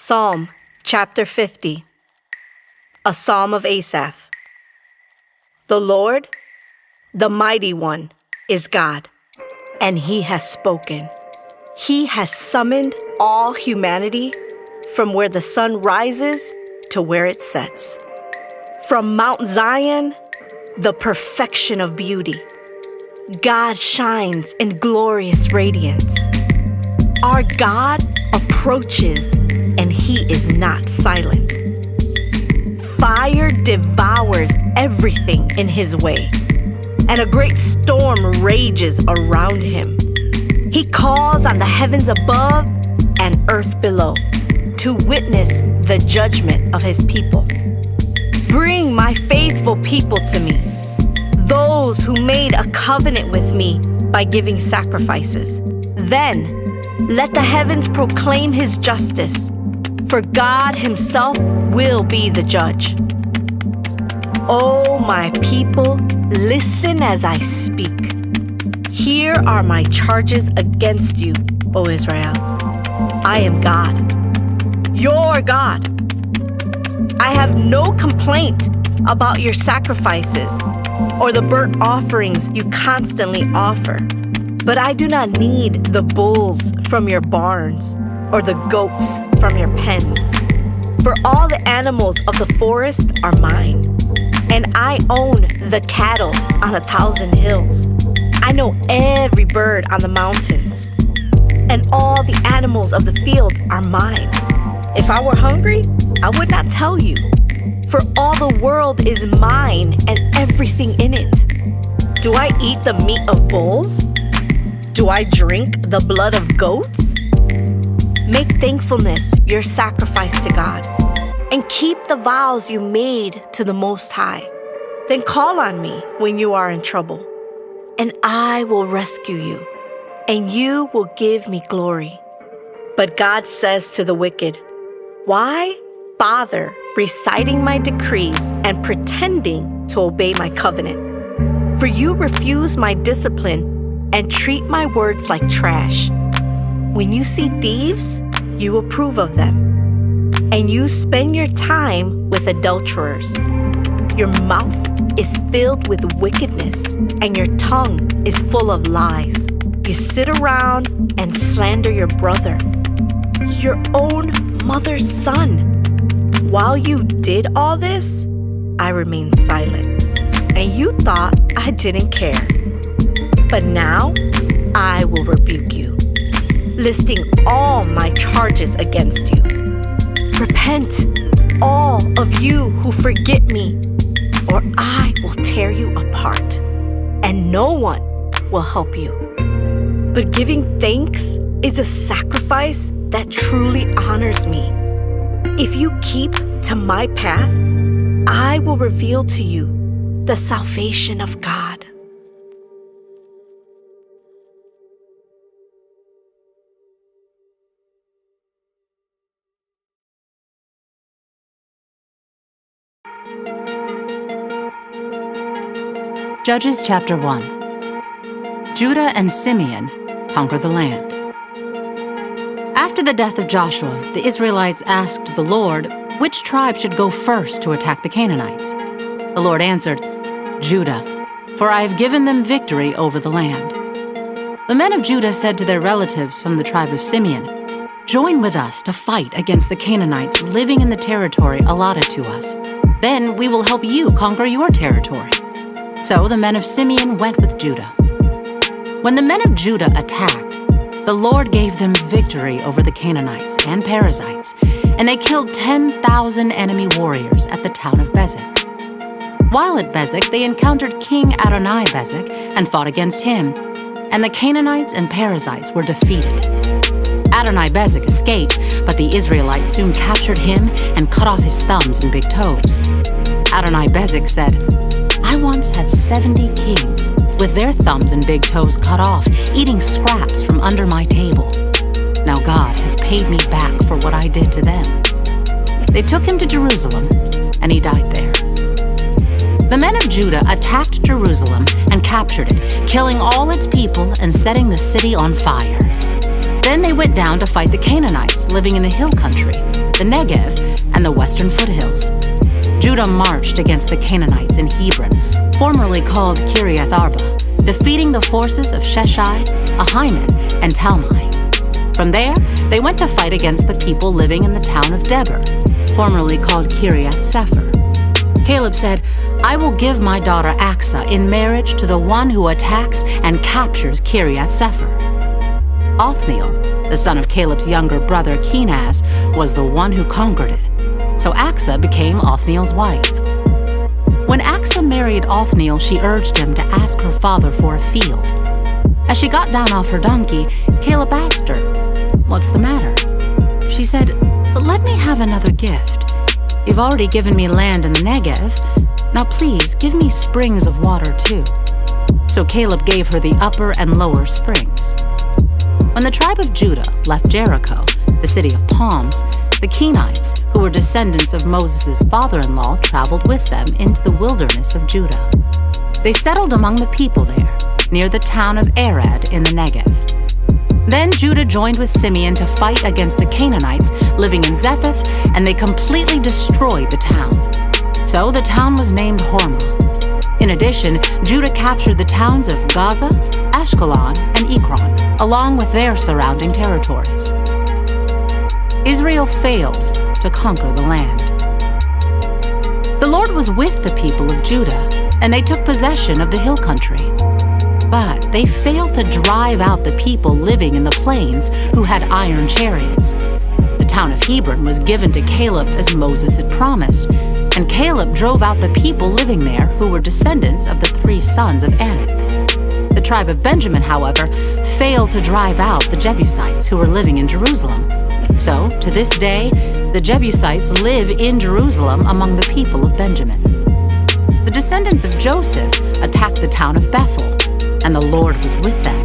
Psalm chapter 50, a psalm of Asaph. The Lord, the mighty one, is God, and he has spoken. He has summoned all humanity from where the sun rises to where it sets. From Mount Zion, the perfection of beauty, God shines in glorious radiance. Our God approaches, and he is not silent. Fire devours everything in his way, and a great storm rages around him. He calls on the heavens above and earth below to witness the judgment of his people. Bring my faithful people to me, those who made a covenant with me by giving sacrifices. Then let the heavens proclaim his justice, for God himself will be the judge. O my people, listen as I speak. Here are my charges against you, O Israel. I am God, your God. I have no complaint about your sacrifices or the burnt offerings you constantly offer. But I do not need the bulls from your barns or the goats from your pens. For all the animals of the forest are mine, and I own the cattle on 1,000 hills. I know every bird on the mountains, and all the animals of the field are mine. If I were hungry, I would not tell you, for all the world is mine and everything in it. Do I eat the meat of bulls? Do I drink the blood of goats? Make thankfulness your sacrifice to God, and keep the vows you made to the Most High. Then call on me when you are in trouble, and I will rescue you, and you will give me glory. But God says to the wicked, why bother reciting my decrees and pretending to obey my covenant? For you refuse my discipline and treat my words like trash. When you see thieves, you approve of them, and you spend your time with adulterers. Your mouth is filled with wickedness, and your tongue is full of lies. You sit around and slander your brother, your own mother's son. While you did all this, I remained silent, and you thought I didn't care. But now, I will rebuke you, listing all my charges against you. Repent, all of you who forget me, or I will tear you apart, and no one will help you. But giving thanks is a sacrifice that truly honors me. If you keep to my path, I will reveal to you the salvation of God. Judges chapter 1. Judah and Simeon conquer the land. After the death of Joshua, the Israelites asked the Lord which tribe should go first to attack the Canaanites. The Lord answered, Judah, for I have given them victory over the land. The men of Judah said to their relatives from the tribe of Simeon, join with us to fight against the Canaanites living in the territory allotted to us. Then we will help you conquer your territory. So the men of Simeon went with Judah. When the men of Judah attacked, the Lord gave them victory over the Canaanites and Perizzites, and they killed 10,000 enemy warriors at the town of Bezek. While at Bezek, they encountered King Adoni-Bezek and fought against him, and the Canaanites and Perizzites were defeated. Adoni-Bezek escaped, but the Israelites soon captured him and cut off his thumbs and big toes. Adoni-Bezek said, I once had 70 kings, with their thumbs and big toes cut off, eating scraps from under my table. Now God has paid me back for what I did to them. They took him to Jerusalem, and he died there. The men of Judah attacked Jerusalem and captured it, killing all its people and setting the city on fire. Then they went down to fight the Canaanites living in the hill country. the Negev, and the western foothills. Judah marched against the Canaanites in Hebron, formerly called Kiriath Arba, defeating the forces of Sheshai, Ahiman, and Talmai. From there, they went to fight against the people living in the town of Debir, formerly called Kiriath Sepher. Caleb said, "I will give my daughter Aksa in marriage to the one who attacks and captures Kiriath Sepher." Othniel, the son of Caleb's younger brother Kenaz, was the one who conquered it. So Aksa became Othniel's wife. When Aksa married Othniel, she urged him to ask her father for a field. As she got down off her donkey, Caleb asked her, "What's the matter?" She said, "Let me have another gift. You've already given me land in the Negev. Now please give me springs of water too." So Caleb gave her the upper and lower springs. When the tribe of Judah left Jericho, the city of palms, the Kenites, who were descendants of Moses' father-in-law, traveled with them into the wilderness of Judah. They settled among the people there, near the town of Arad in the Negev. Then Judah joined with Simeon to fight against the Canaanites living in Zephath, and they completely destroyed the town. So the town was named Hormah. In addition, Judah captured the towns of Gaza, Ashkelon, and Ekron, along with their surrounding territories. Israel fails to conquer the land. The Lord was with the people of Judah, and they took possession of the hill country. But they failed to drive out the people living in the plains who had iron chariots. The town of Hebron was given to Caleb as Moses had promised, and Caleb drove out the people living there who were descendants of the 3 sons of Anak. The tribe of Benjamin, however, failed to drive out the Jebusites who were living in Jerusalem. So, to this day, the Jebusites live in Jerusalem among the people of Benjamin. The descendants of Joseph attacked the town of Bethel, and the Lord was with them.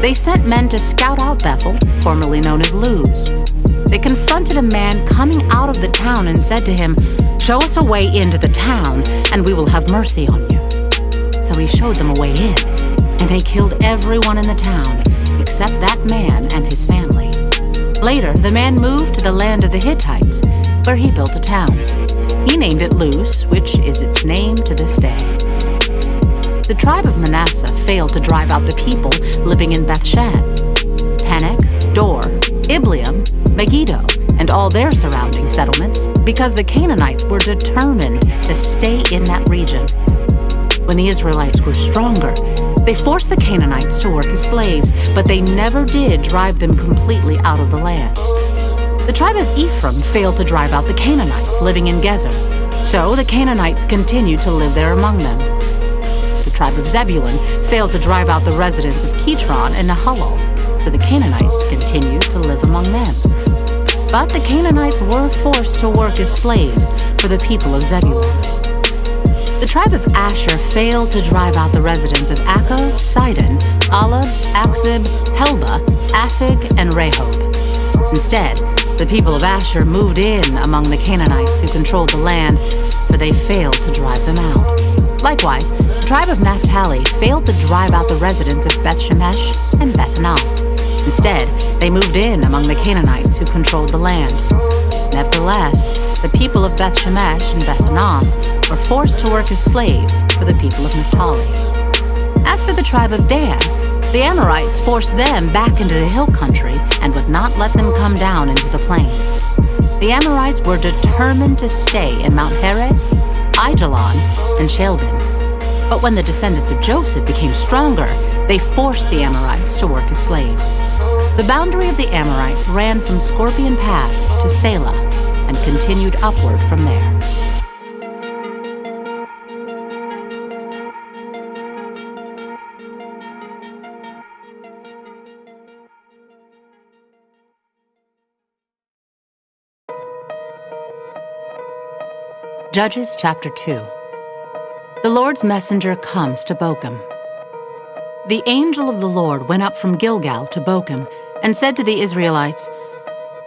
They sent men to scout out Bethel, formerly known as Luz. They confronted a man coming out of the town and said to him, "Show us a way into the town, and we will have mercy on you." So he showed them a way in, and they killed everyone in the town, except that man and his family. Later, the man moved to the land of the Hittites, where he built a town. He named it Luz, which is its name to this day. The tribe of Manasseh failed to drive out the people living in Bethshan, Tanakh, Dor, Ibleam, Megiddo, and all their surrounding settlements, because the Canaanites were determined to stay in that region. When the Israelites grew stronger, they forced the Canaanites to work as slaves, but they never did drive them completely out of the land. The tribe of Ephraim failed to drive out the Canaanites living in Gezer, so the Canaanites continued to live there among them. The tribe of Zebulun failed to drive out the residents of Kitron and Nahalol, so the Canaanites continued to live among them. But the Canaanites were forced to work as slaves for the people of Zebulun. The tribe of Asher failed to drive out the residents of Akko, Sidon, Alab, Akzib, Helba, Aphig, and Rehob. Instead, the people of Asher moved in among the Canaanites who controlled the land, for they failed to drive them out. Likewise, the tribe of Naphtali failed to drive out the residents of Beth-Shemesh and Beth-Anath. Instead, they moved in among the Canaanites who controlled the land. Nevertheless, the people of Beth-Shemesh and Beth-Anath were forced to work as slaves for the people of Naphtali. As for the tribe of Dan, the Amorites forced them back into the hill country and would not let them come down into the plains. The Amorites were determined to stay in Mount Heres, Aijalon, and Shalbin. But when the descendants of Joseph became stronger, they forced the Amorites to work as slaves. The boundary of the Amorites ran from Scorpion Pass to Selah and continued upward from there. Judges chapter 2. The Lord's messenger comes to Bochim. The angel of the Lord went up from Gilgal to Bochim and said to the Israelites,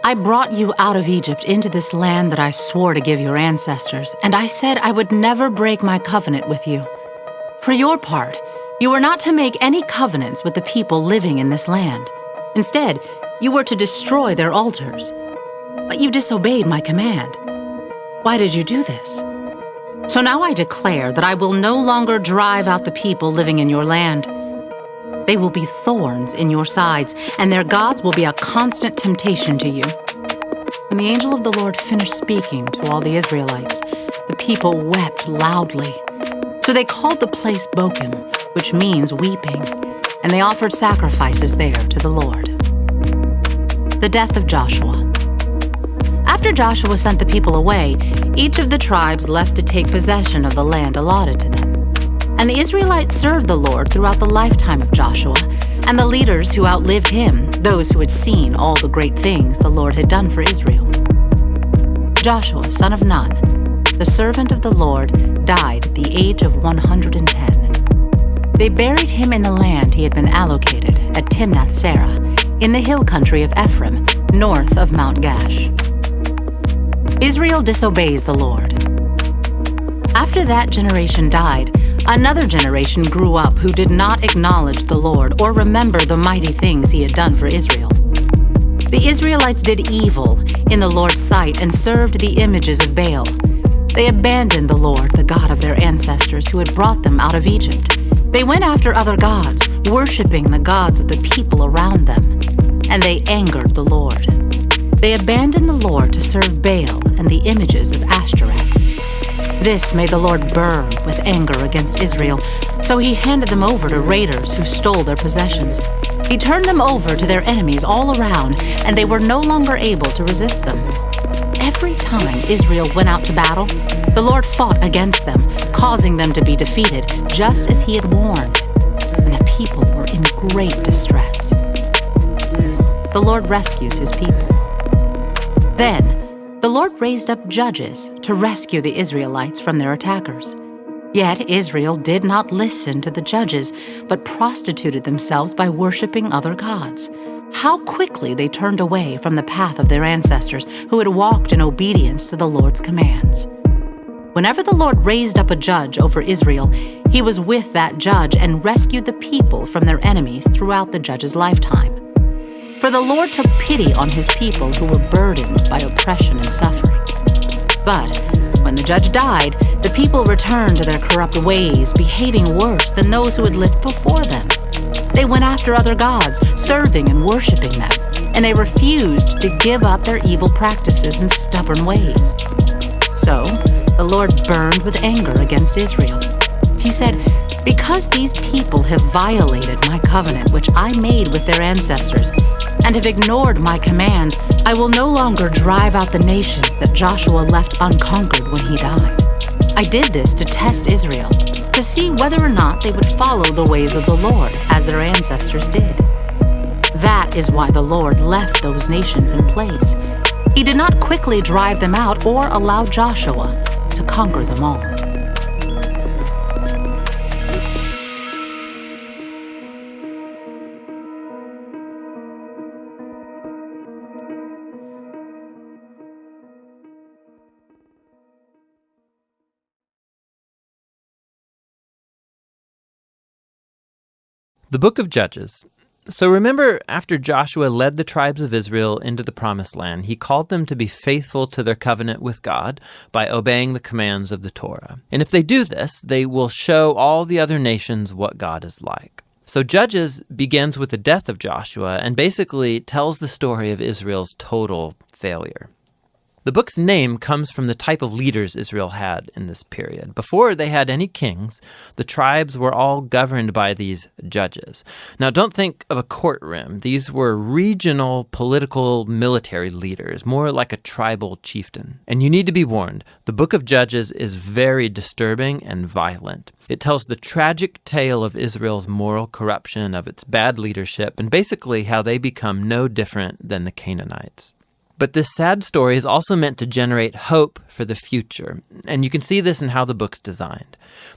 "I brought you out of Egypt into this land that I swore to give your ancestors, and I said I would never break my covenant with you. For your part, you were not to make any covenants with the people living in this land. Instead, you were to destroy their altars. but you disobeyed my command. Why did you do this? So now I declare that I will no longer drive out the people living in your land. They will be thorns in your sides, and their gods will be a constant temptation to you." When the angel of the Lord finished speaking to all the Israelites, the people wept loudly. So they called the place Bochim, which means weeping, and they offered sacrifices there to the Lord. The death of Joshua. After Joshua sent the people away, each of the tribes left to take possession of the land allotted to them. And the Israelites served the Lord throughout the lifetime of Joshua, and the leaders who outlived him, those who had seen all the great things the Lord had done for Israel. Joshua, son of Nun, the servant of the Lord, died at the age of 110. They buried him in the land he had been allocated at Timnath-Serah, in the hill country of Ephraim, north of Mount Gash. Israel disobeys the Lord. After that generation died, another generation grew up who did not acknowledge the Lord or remember the mighty things he had done for Israel. The Israelites did evil in the Lord's sight and served the images of Baal. They abandoned the Lord, the God of their ancestors who had brought them out of Egypt. They went after other gods, worshiping the gods of the people around them, and they angered the Lord. They abandoned the Lord to serve Baal and the images of Ashtoreth. This made the Lord burn with anger against Israel, so he handed them over to raiders who stole their possessions. He turned them over to their enemies all around, and they were no longer able to resist them. Every time Israel went out to battle, the Lord fought against them, causing them to be defeated, just as he had warned, and the people were in great distress. The Lord rescues his people. Then, the Lord raised up judges to rescue the Israelites from their attackers. Yet Israel did not listen to the judges, but prostituted themselves by worshiping other gods. How quickly they turned away from the path of their ancestors who had walked in obedience to the Lord's commands. Whenever the Lord raised up a judge over Israel, he was with that judge and rescued the people from their enemies throughout the judge's lifetime. For the Lord took pity on his people who were burdened by oppression and suffering. But when the judge died, the people returned to their corrupt ways, behaving worse than those who had lived before them. They went after other gods, serving and worshiping them, and they refused to give up their evil practices and stubborn ways. So the Lord burned with anger against Israel. He said, "Because these people have violated my covenant which I made with their ancestors, and have ignored my commands, I will no longer drive out the nations that Joshua left unconquered when he died. I did this to test Israel, to see whether or not they would follow the ways of the Lord as their ancestors did. That is why the Lord left those nations in place. He did not quickly drive them out or allow Joshua to conquer them all." The Book of Judges. So remember, after Joshua led the tribes of Israel into the Promised Land, he called them to be faithful to their covenant with God by obeying the commands of the Torah. And if they do this, they will show all the other nations what God is like. So Judges begins with the death of Joshua and basically tells the story of Israel's total failure. The book's name comes from the type of leaders Israel had in this period. Before they had any kings, the tribes were all governed by these judges. Now, don't think of a courtroom. These were regional, political, military leaders, more like a tribal chieftain. And you need to be warned, the book of Judges is very disturbing and violent. It tells the tragic tale of Israel's moral corruption, of its bad leadership, and basically how they become no different than the Canaanites. But this sad story is also meant to generate hope for the future, and you can see this in how the book's designed.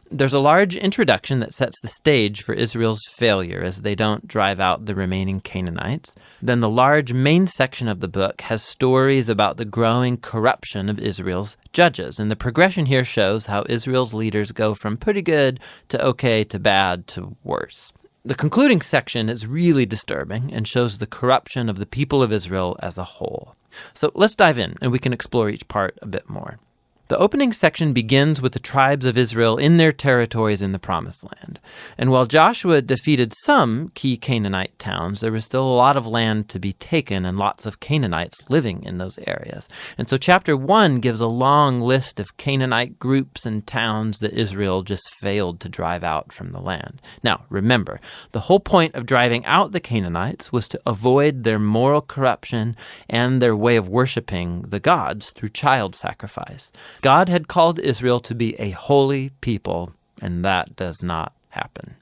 There's a large introduction that sets the stage for Israel's failure as they don't drive out the remaining Canaanites. Then the large main section of the book has stories about the growing corruption of Israel's judges, and the progression here shows how Israel's leaders go from pretty good to okay to bad to worse. The concluding section is really disturbing and shows the corruption of the people of Israel as a whole. So let's dive in, and we can explore each part a bit more. The opening section begins with the tribes of Israel in their territories in the Promised Land. And while Joshua defeated some key Canaanite towns, there was still a lot of land to be taken and lots of Canaanites living in those areas. And so chapter 1 gives a long list of Canaanite groups and towns that Israel just failed to drive out from the land. Now, remember, the whole point of driving out the Canaanites was to avoid their moral corruption and their way of worshiping the gods through child sacrifice. God had called Israel to be a holy people, and that does not happen.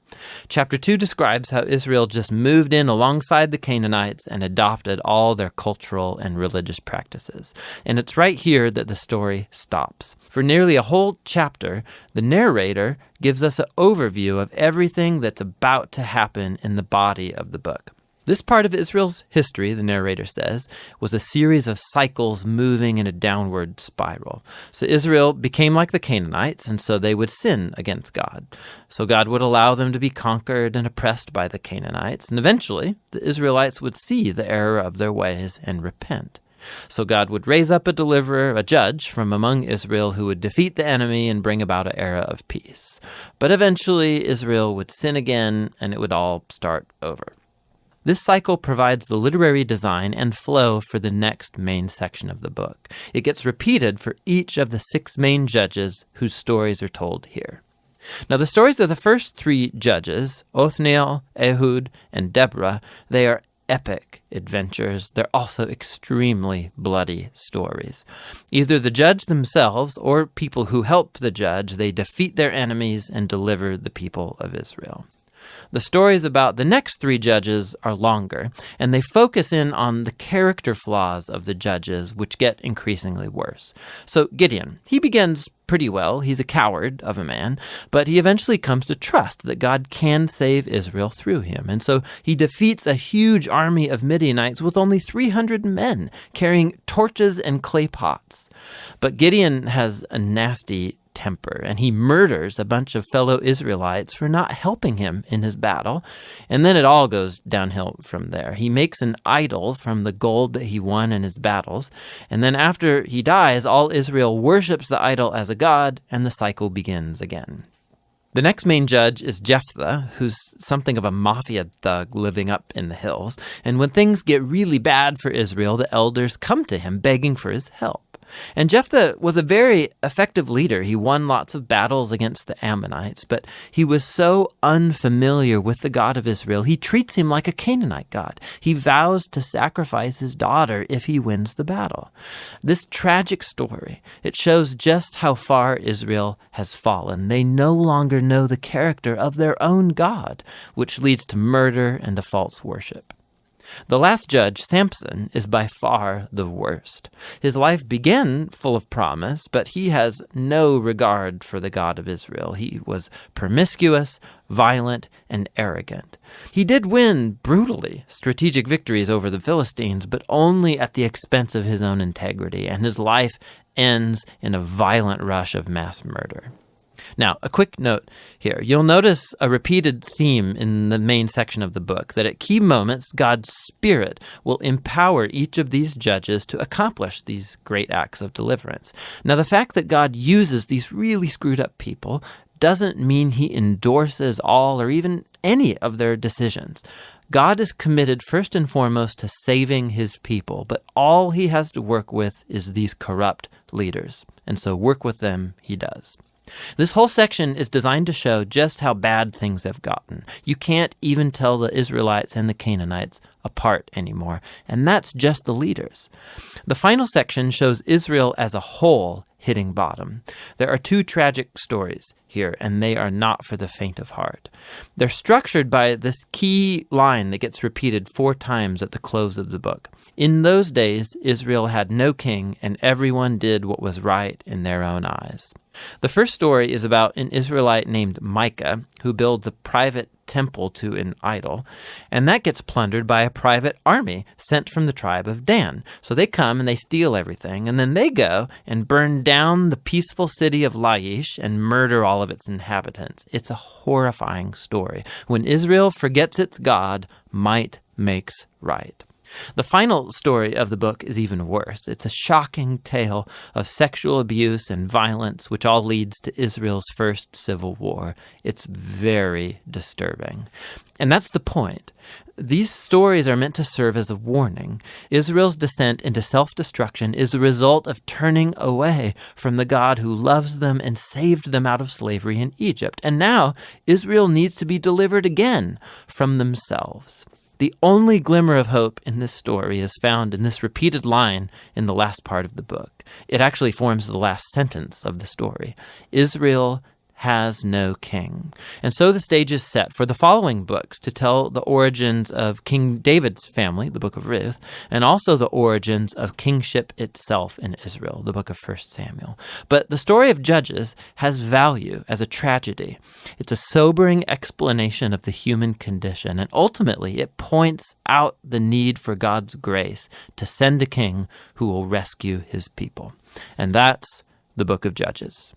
Chapter 2 describes how Israel just moved in alongside the Canaanites and adopted all their cultural and religious practices. And it's right here that the story stops. For nearly a whole chapter, the narrator gives us an overview of everything that's about to happen in the body of the book. This part of Israel's history, the narrator says, was a series of cycles moving in a downward spiral. So Israel became like the Canaanites, and so they would sin against God. So God would allow them to be conquered and oppressed by the Canaanites, and eventually the Israelites would see the error of their ways and repent. So God would raise up a deliverer, a judge from among Israel who would defeat the enemy and bring about an era of peace. But eventually Israel would sin again, and it would all start over. This cycle provides the literary design and flow for the next main section of the book. It gets repeated for each of the 6 main judges whose stories are told here. Now, the stories of the first 3 judges, Othniel, Ehud, and Deborah, they are epic adventures. They're also extremely bloody stories. Either the judge themselves or people who help the judge, they defeat their enemies and deliver the people of Israel. The stories about the next 3 judges are longer, and they focus in on the character flaws of the judges, which get increasingly worse. So Gideon, he begins pretty well. He's a coward of a man, but he eventually comes to trust that God can save Israel through him. And so he defeats a huge army of Midianites with only 300 men carrying torches and clay pots. But Gideon has a nasty temper, and he murders a bunch of fellow Israelites for not helping him in his battle. And then it all goes downhill from there. He makes an idol from the gold that he won in his battles. And then after he dies, all Israel worships the idol as a god, and the cycle begins again. The next main judge is Jephthah, who's something of a mafia thug living up in the hills. And when things get really bad for Israel, the elders come to him begging for his help. And Jephthah was a very effective leader. He won lots of battles against the Ammonites, but he was so unfamiliar with the God of Israel, he treats him like a Canaanite god. He vows to sacrifice his daughter if he wins the battle. This tragic story, it shows just how far Israel has fallen. They no longer know the character of their own God, which leads to murder and to false worship. The last judge, Samson, is by far the worst. His life began full of promise, but he has no regard for the God of Israel. He was promiscuous, violent, and arrogant. He did win brutally strategic victories over the Philistines, but only at the expense of his own integrity, and his life ends in a violent rush of mass murder. Now, a quick note here. You'll notice a repeated theme in the main section of the book, that at key moments, God's Spirit will empower each of these judges to accomplish these great acts of deliverance. Now, the fact that God uses these really screwed up people doesn't mean he endorses all or even any of their decisions. God is committed first and foremost to saving his people, but all he has to work with is these corrupt leaders. And so work with them he does. This whole section is designed to show just how bad things have gotten. You can't even tell the Israelites and the Canaanites apart anymore, and that's just the leaders. The final section shows Israel as a whole hitting bottom. There are 2 tragic stories here, and they are not for the faint of heart. They're structured by this key line that gets repeated 4 times at the close of the book. In those days, Israel had no king, and everyone did what was right in their own eyes. The first story is about an Israelite named Micah who builds a private temple to an idol, and that gets plundered by a private army sent from the tribe of Dan. So they come and they steal everything, and then they go and burn down the peaceful city of Laish and murder all of its inhabitants. It's a horrifying story. When Israel forgets its God, might makes right. The final story of the book is even worse. It's a shocking tale of sexual abuse and violence, which all leads to Israel's first civil war. It's very disturbing. And that's the point. These stories are meant to serve as a warning. Israel's descent into self-destruction is the result of turning away from the God who loves them and saved them out of slavery in Egypt. And now Israel needs to be delivered again from themselves. The only glimmer of hope in this story is found in this repeated line in the last part of the book. It actually forms the last sentence of the story. Israel has no king. And so the stage is set for the following books to tell the origins of King David's family, the book of Ruth, and also the origins of kingship itself in Israel, the book of 1 Samuel. But the story of Judges has value as a tragedy. It's a sobering explanation of the human condition, and ultimately it points out the need for God's grace to send a king who will rescue his people. And that's the book of Judges.